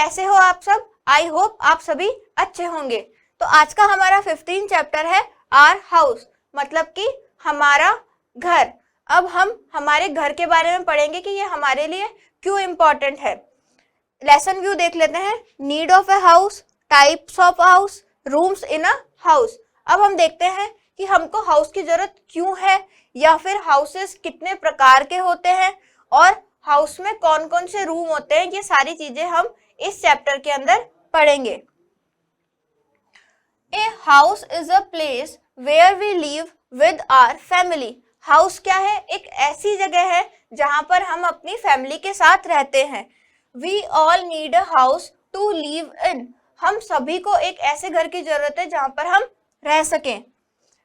कैसे हो आप सब? आई होप आप सभी अच्छे होंगे। तो आज का हमारा 15 चैप्टर है आवर हाउस, मतलब कि हमारा घर। अब हम हमारे घर के बारे में पढ़ेंगे कि ये हमारे लिए क्यों इम्पोर्टेंट है। लेसन व्यू देख लेते हैं। Need of a house, types of house, rooms in a house. अब हम देखते हैं कि हमको हाउस की जरूरत क्यों है, या फिर हाउसेस कितने प्रकार के होते हैं और हाउस में कौन कौन से रूम होते हैं। ये सारी चीजें हम इस चैप्टर के अंदर पढ़ेंगे। A house is a place where we live with our family. House क्या है? एक ऐसी जगह है जहां पर हम अपनी फैमिली के साथ रहते हैं। We all need a house to live in. हम सभी को एक ऐसे घर की जरूरत है जहां पर हम रह सकें।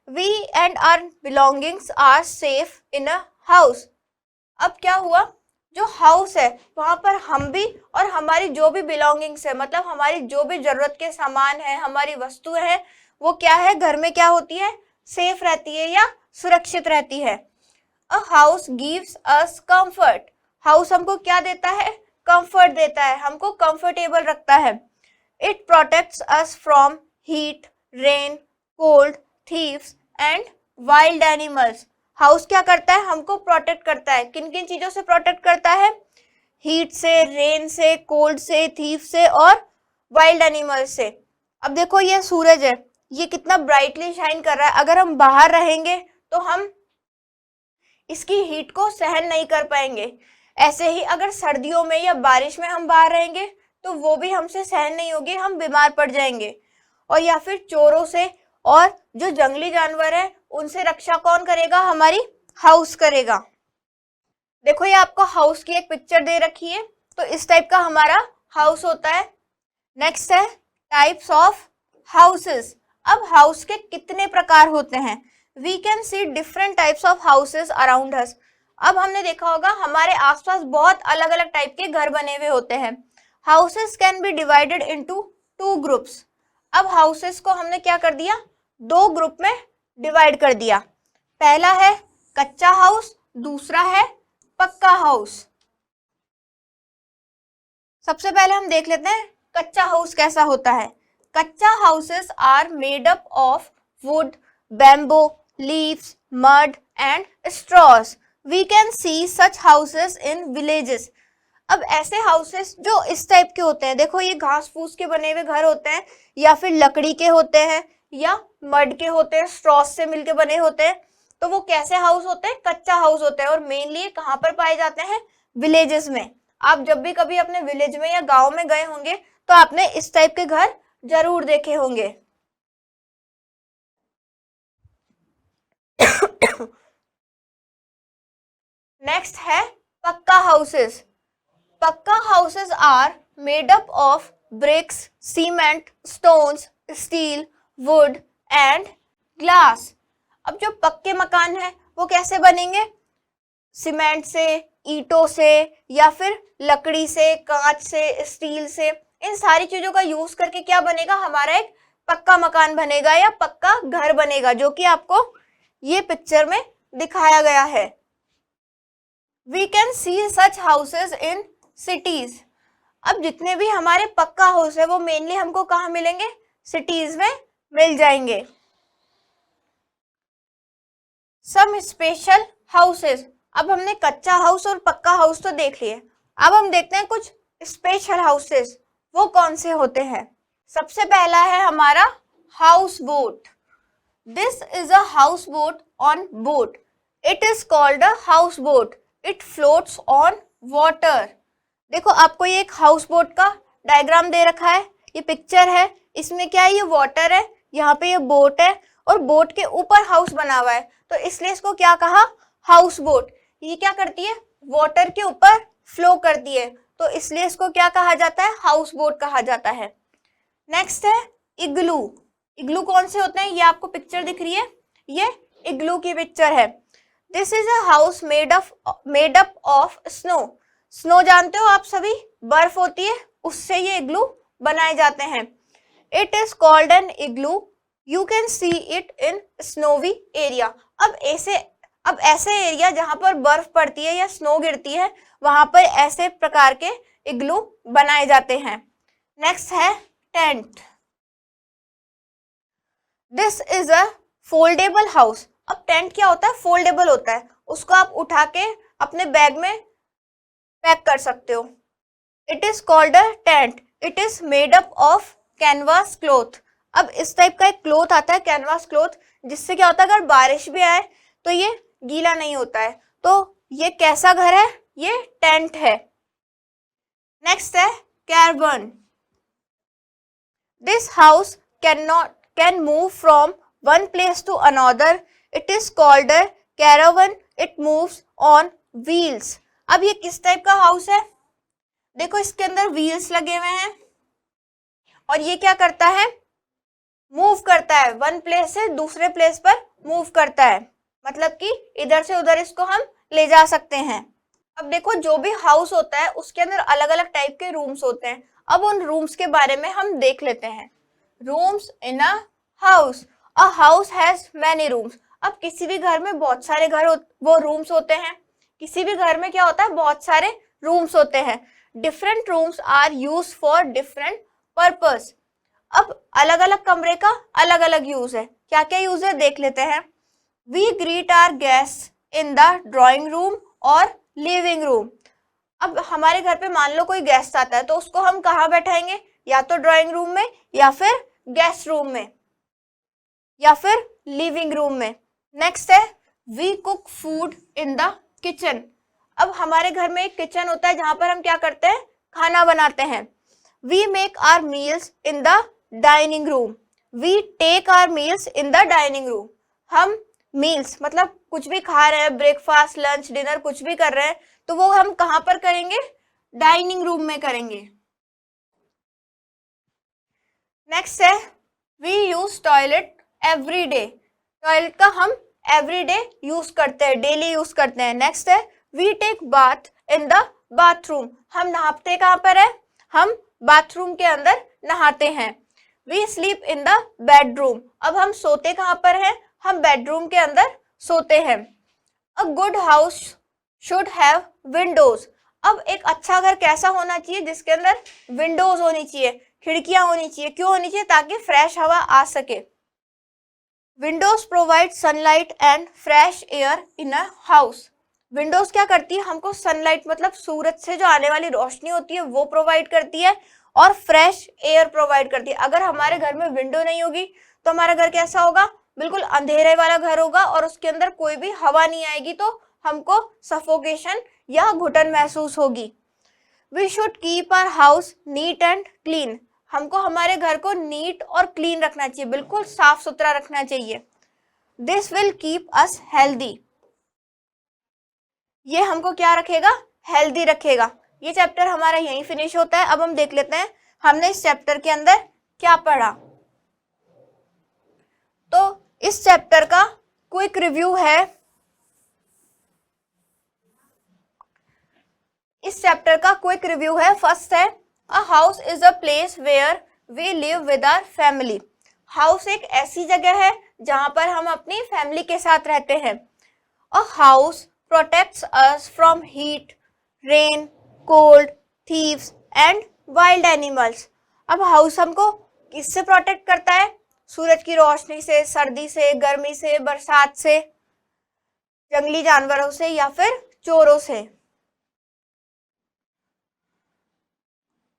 We and our belongings are safe in a house. अब क्या हुआ, जो हाउस है वहां पर हम भी और हमारी जो भी बिलोंगिंग्स है, मतलब हमारी जो भी जरूरत के सामान है, हमारी वस्तुएं हैं, वो क्या है, घर में क्या होती है, सेफ रहती है या सुरक्षित रहती है। A house gives us comfort. House हमको क्या देता है? कंफर्ट देता है, हमको कंफर्टेबल रखता है। It protects us from heat, rain, cold, thieves and wild animals. House क्या करता है? हमको प्रोटेक्ट करता है। किन किन चीजों से प्रोटेक्ट करता है? हीट से, रेन से, कोल्ड से, थीफ से और वाइल्ड एनिमल से। अब देखो ये सूरज है, ये कितना ब्राइटली शाइन कर रहा है। अगर हम बाहर रहेंगे तो हम इसकी हीट को सहन नहीं कर पाएंगे। ऐसे ही अगर सर्दियों में या बारिश में हम बाहर रहेंगे तो वो भी हमसे सहन नहीं होगी, हम बीमार पड़ जाएंगे। और या फिर चोरों से और जो जंगली जानवर है उनसे रक्षा कौन करेगा? हमारी हाउस करेगा। देखो ये आपको हाउस की एक पिक्चर दे रखी है, तो इस टाइप का हमारा हाउस होता है। नेक्स्ट है टाइप्स ऑफ हाउसेस। अब हाउस के कितने प्रकार होते हैं? We can see different types of houses around us. अब हमने देखा होगा हमारे आसपास बहुत अलग अलग टाइप के घर बने हुए होते हैं। Houses can be divided into 2 groups. अब हाउसेस को हमने क्या कर दिया? 2 ग्रुप में डिवाइड कर दिया। पहला है कच्चा हाउस, दूसरा है पक्का हाउस। सबसे पहले हम देख लेते हैं कच्चा हाउस कैसा होता है। Kutcha houses are made up of wood, bamboo, leaves, mud and straws. We can see such houses in villages. अब ऐसे हाउसेस जो इस टाइप के होते हैं, देखो ये घास फूस के बने हुए घर होते हैं, या फिर लकड़ी के होते हैं, या मड के होते हैं, स्ट्रॉस से मिलके बने होते हैं। तो वो कैसे हाउस होते हैं? कच्चा हाउस होते हैं। और मेनली कहाँ पर पाए जाते हैं? विलेजेस में। आप जब भी कभी अपने विलेज में या गांव में गए होंगे तो आपने इस टाइप के घर जरूर देखे होंगे। नेक्स्ट है pucca houses. Pucca houses are made up of bricks, cement, stones, steel, wood and glass. अब जो पक्के मकान है वो कैसे बनेंगे? सीमेंट से, ईंटों से, या फिर लकड़ी से, कांच से, स्टील से, इन सारी चीजों का यूज करके क्या बनेगा? हमारा एक पक्का मकान बनेगा या पक्का घर बनेगा, जो कि आपको ये पिक्चर में दिखाया गया है। We can see such houses in cities. अब जितने भी हमारे पक्का हाउस है वो मेनली हमको कहाँ मिलेंगे? सिटीज में मिल जाएंगे। Some special houses. अब हमने कच्चा हाउस और पक्का हाउस तो देख लिए, अब हम देखते हैं कुछ स्पेशल हाउसेस, वो कौन से होते हैं। सबसे पहला है हमारा house boat. This is a house boat on boat. It is called a house boat. It floats on water. देखो आपको ये एक हाउस बोट का डायग्राम दे रखा है, ये पिक्चर है। इसमें क्या है? ये वाटर है, यहाँ पे ये बोट है, और बोट के ऊपर हाउस बना हुआ है, तो इसलिए इसको क्या कहा? House boat. ये क्या करती है? वाटर के ऊपर फ्लो करती है, तो इसलिए इसको क्या कहा जाता है? हाउस बोट कहा जाता है। नेक्स्ट है इग्लू। इग्लू कौन से होते हैं? ये आपको पिक्चर दिख रही है, ये इग्लू की पिक्चर है। This is a house made up of snow. Snow जानते हो आप सभी, बर्फ होती है, उससे ये इग्लू बनाए जाते हैं। It is called an igloo. You can see it in snowy area. अब ऐसे एरिया जहां पर बर्फ पड़ती है या स्नो गिरती है, वहां पर ऐसे प्रकार के इग्लू बनाए जाते हैं। नेक्स्ट है tent. This is a foldable house. अब टेंट क्या होता है? फोल्डेबल होता है, उसको आप उठा के अपने बैग में पैक कर सकते हो। It is called a tent. It is made up of canvas cloth. अब इस टाइप का एक क्लॉथ आता है, कैनवास क्लॉथ, जिससे क्या होता है अगर बारिश भी आए तो ये गीला नहीं होता है। तो ये कैसा घर है? ये टेंट है। नेक्स्ट है caravan. This house can move from one place to another. It is called a caravan. It moves on wheels. अब ये किस टाइप का हाउस है? देखो इसके अंदर व्हील्स लगे हुए हैं और ये क्या करता है? मूव करता है, वन प्लेस से दूसरे प्लेस पर मूव करता है, मतलब कि इधर से उधर इसको हम ले जा सकते हैं। अब देखो जो भी हाउस होता है उसके अंदर अलग अलग टाइप के रूम्स होते हैं। अब उन रूम्स के बारे में हम देख लेते हैं। Rooms in a house. A house has many rooms. अब किसी भी घर में बहुत सारे वो रूम्स होते हैं। किसी भी घर में क्या होता है? बहुत सारे रूम्स होते हैं। Different rooms are use for different purpose. अब अलग अलग कमरे का अलग अलग यूज है। क्या क्या यूज है देख लेते हैं। We greet our guest in the drawing room और लिविंग रूम। अब हमारे घर पे मान लो कोई गेस्ट आता है तो उसको हम कहाँ बैठाएंगे? या तो ड्राइंग रूम में, या फिर गेस्ट रूम में, या फिर लिविंग रूम में। नेक्स्ट है we cook food in the kitchen. अब हमारे घर में एक किचन होता है जहां पर हम क्या करते हैं? खाना बनाते हैं। We make our meals in the dining room. We take our meals in the dining room. हम मील्स मतलब कुछ भी खा रहे हैं, ब्रेकफास्ट, लंच, डिनर कुछ भी कर रहे हैं, तो वो हम कहां पर करेंगे? डाइनिंग रूम में करेंगे। नेक्स्ट है we use toilet every day. Toilet का हम एवरी डे यूज करते हैं, डेली यूज करते हैं। नेक्स्ट है we take bath in the bathroom. हम नहाते कहां पर है? हम बाथरूम के अंदर नहाते हैं। We sleep in the bedroom. अब हम सोते कहां पर हैं? हम बेडरूम के अंदर सोते हैं। A good house should have Windows. अब एक अच्छा घर कैसा होना चाहिए? जिसके अंदर विंडोज होनी चाहिए, खिड़कियां होनी चाहिए। क्यों होनी चाहिए? ताकि फ्रेश हवा आ सके। Windows provide sunlight and fresh air in a house. Windows क्या करती है? हमको सनलाइट मतलब सूरज से जो आने वाली रोशनी होती है वो प्रोवाइड करती है, और फ्रेश एयर प्रोवाइड करती है। अगर हमारे घर में विंडो नहीं होगी तो हमारा घर कैसा होगा? बिल्कुल अंधेरे वाला घर होगा और उसके अंदर कोई भी हवा नहीं आएगी, तो हमको सफोकेशन या घुटन महसूस होगी। We should keep our house neat and clean. हमको हमारे घर को नीट और क्लीन रखना चाहिए, बिल्कुल साफ सुथरा रखना चाहिए। This will keep us healthy. ये हमको क्या रखेगा? हेल्दी रखेगा। ये चैप्टर हमारा यहीं फिनिश होता है। अब हम देख लेते हैं हमने इस चैप्टर के अंदर क्या पढ़ा। तो इस चैप्टर का क्विक रिव्यू है। इस चैप्टर का क्विक रिव्यू है। फर्स्ट है a house is a place where we live with our family. House एक ऐसी जगह है जहां पर हम अपनी फैमिली के साथ रहते हैं। A house protects us from heat, rain, cold, thieves and wild animals. अब हाउस हमको किससे प्रोटेक्ट करता है? सूरज की रोशनी से, सर्दी से, गर्मी से, बरसात से, जंगली जानवरों से, या फिर चोरों से।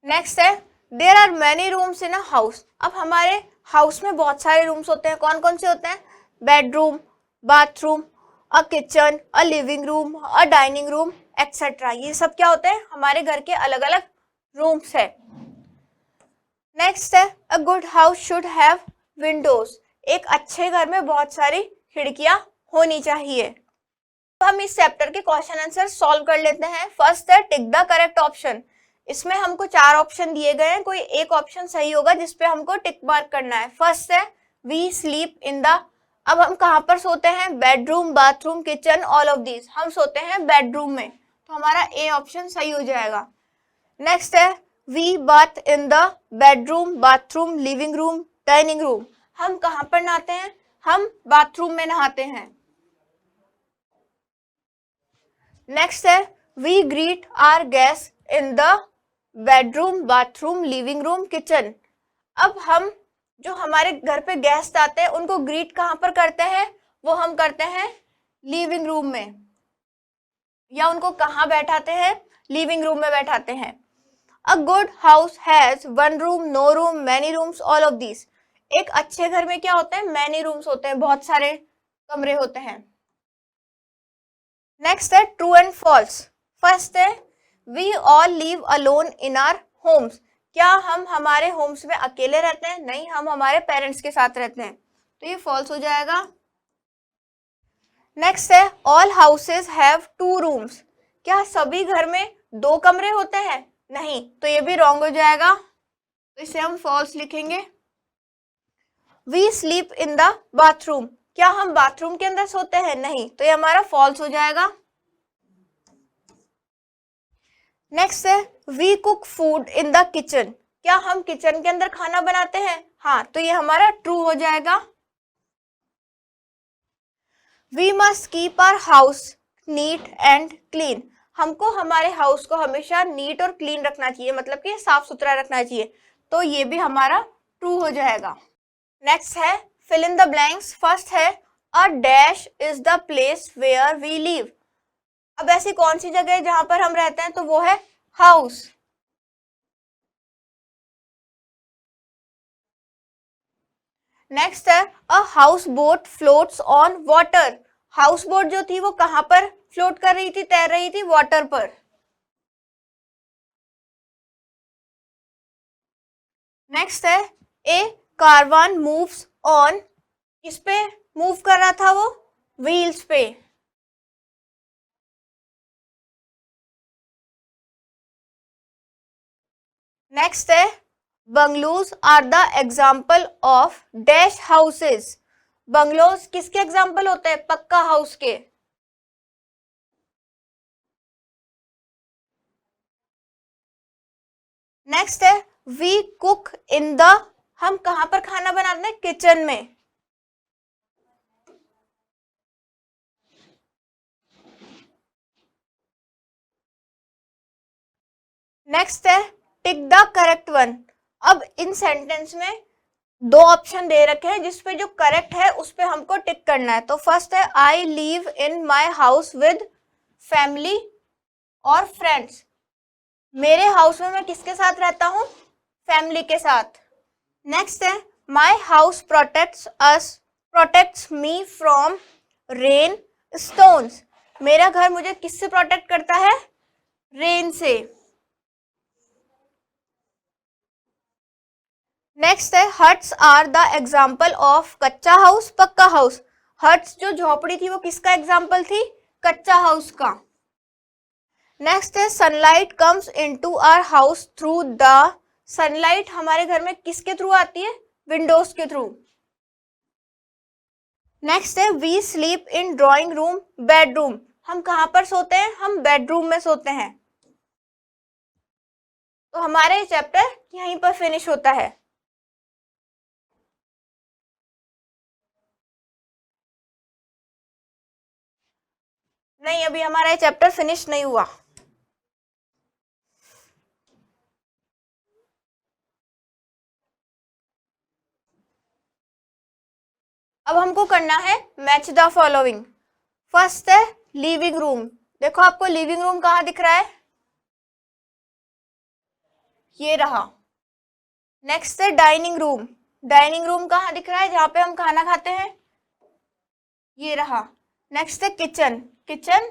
नेक्स्ट है there are many rooms in a house. अब हमारे हाउस में बहुत सारे रूम्स होते हैं। कौन कौन से होते हैं? Bedroom, bathroom, a kitchen, a living room, a dining room etcetera. ये सब क्या होते हैं? हमारे घर के अलग अलग रूम्स है। नेक्स्ट है अ good house should have Windows. एक अच्छे घर में बहुत सारी खिड़कियां होनी चाहिए। तो हम इस चैप्टर के क्वेश्चन आंसर सॉल्व कर लेते हैं। फर्स्ट है टिक द करेक्ट ऑप्शन। इसमें हमको 4 ऑप्शन दिए गए हैं, कोई एक ऑप्शन सही होगा जिसपे हमको टिक मार्क करना है। फर्स्ट है वी स्लीप इन द। अब हम कहां पर सोते हैं? Bedroom, bathroom, kitchen, all of these. हम सोते हैं बेडरूम में, तो हमारा ए ऑप्शन सही हो जाएगा। नेक्स्ट है we bath in the bedroom, bathroom, living room, dining room. हम कहां पर नहाते हैं? हम बाथरूम में नहाते हैं। नेक्स्ट है we greet our guest in the bedroom, bathroom, living room, kitchen. अब हम जो हमारे घर पे गेस्ट आते हैं उनको ग्रीट कहाँ पर करते हैं? वो हम करते हैं लिविंग रूम में, या उनको कहाँ बैठाते हैं? लिविंग रूम में बैठाते हैं। A good house has one room, no room, many rooms, all of these. एक अच्छे घर में क्या होते हैं? मैनी रूम्स होते हैं, बहुत सारे कमरे होते हैं। नेक्स्ट है ट्रू एंड फॉल्स। फर्स्ट है we all live alone in our homes. क्या हम हमारे होम्स में अकेले रहते हैं? नहीं, हम हमारे पेरेंट्स के साथ रहते हैं, तो ये फॉल्स हो जाएगा। नेक्स्ट है all houses have two rooms. क्या सभी घर में 2 कमरे होते हैं? नहीं, तो ये भी रॉन्ग हो जाएगा, तो इसे हम फॉल्स लिखेंगे। We sleep in the bathroom. क्या हम बाथरूम के अंदर सोते हैं? नहीं, तो ये हमारा फॉल्स हो जाएगा। नेक्स्ट है we cook food in the kitchen. क्या हम किचन के अंदर खाना बनाते हैं? हाँ, तो ये हमारा ट्रू हो जाएगा। We must keep our house neat and clean. हमको हमारे हाउस को हमेशा नीट और क्लीन रखना चाहिए, मतलब कि साफ सुथरा रखना चाहिए, तो ये भी हमारा ट्रू हो जाएगा। नेक्स्ट है fill in the blanks. First है a dash is the place where we live. अब ऐसी कौन सी जगह है जहां पर हम रहते हैं? तो वो है हाउस। नेक्स्ट है a house boat floats on water. House boat जो थी वो कहां पर फ्लोट कर रही थी, तैर रही थी? वाटर पर। नेक्स्ट है ए कारवान मूव्स ऑन। किस पे मूव कर रहा था वो? व्हील्स पे। नेक्स्ट है bungalows are the example of dash houses. Bungalows किसके एग्जाम्पल होते हैं? पक्का हाउस के। नेक्स्ट है वी कुक इन द। हम कहां पर खाना बनाते हैं? किचन में। नेक्स्ट है टिक द करेक्ट वन। अब इन सेंटेंस में 2 ऑप्शन दे रखे हैं, जिसपे जो करेक्ट है उस पे हमको टिक करना है। तो फर्स्ट है I live in my house with family और फ्रेंड्स। मेरे हाउस में मैं किसके साथ रहता हूँ? फैमिली के साथ। नेक्स्ट है my house protects me from rain stones. मेरा घर मुझे किससे प्रोटेक्ट करता है? रेन से। नेक्स्ट है huts are the example of kutcha house, pucca house. Huts जो झोपड़ी थी वो किसका एग्जाम्पल थी? कच्चा हाउस का। नेक्स्ट है sunlight comes into our house through the. Sunlight हमारे घर में किसके थ्रू आती है? विंडोज के थ्रू। नेक्स्ट है we sleep in drawing room bedroom. हम कहां पर सोते हैं? हम बेडरूम में सोते हैं। तो हमारा ये चैप्टर यहीं पर फिनिश होता है। नहीं, अभी हमारा ये चैप्टर फिनिश नहीं हुआ। अब हमको करना है मैच द फॉलोइंग। फर्स्ट है लिविंग रूम। देखो आपको लिविंग रूम कहाँ दिख रहा है? ये रहा। नेक्स्ट है डाइनिंग रूम। डाइनिंग रूम कहाँ दिख रहा है? जहां पे हम खाना खाते हैं, ये रहा। नेक्स्ट है किचन। किचन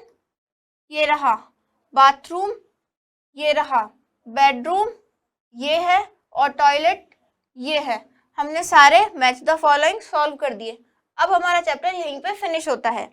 ये रहा। बाथरूम ये रहा। बेडरूम ये है, और टॉयलेट ये है। हमने सारे मैच द फॉलोइंग सॉल्व कर दिए। अब हमारा चैप्टर यहीं पे फिनिश होता है।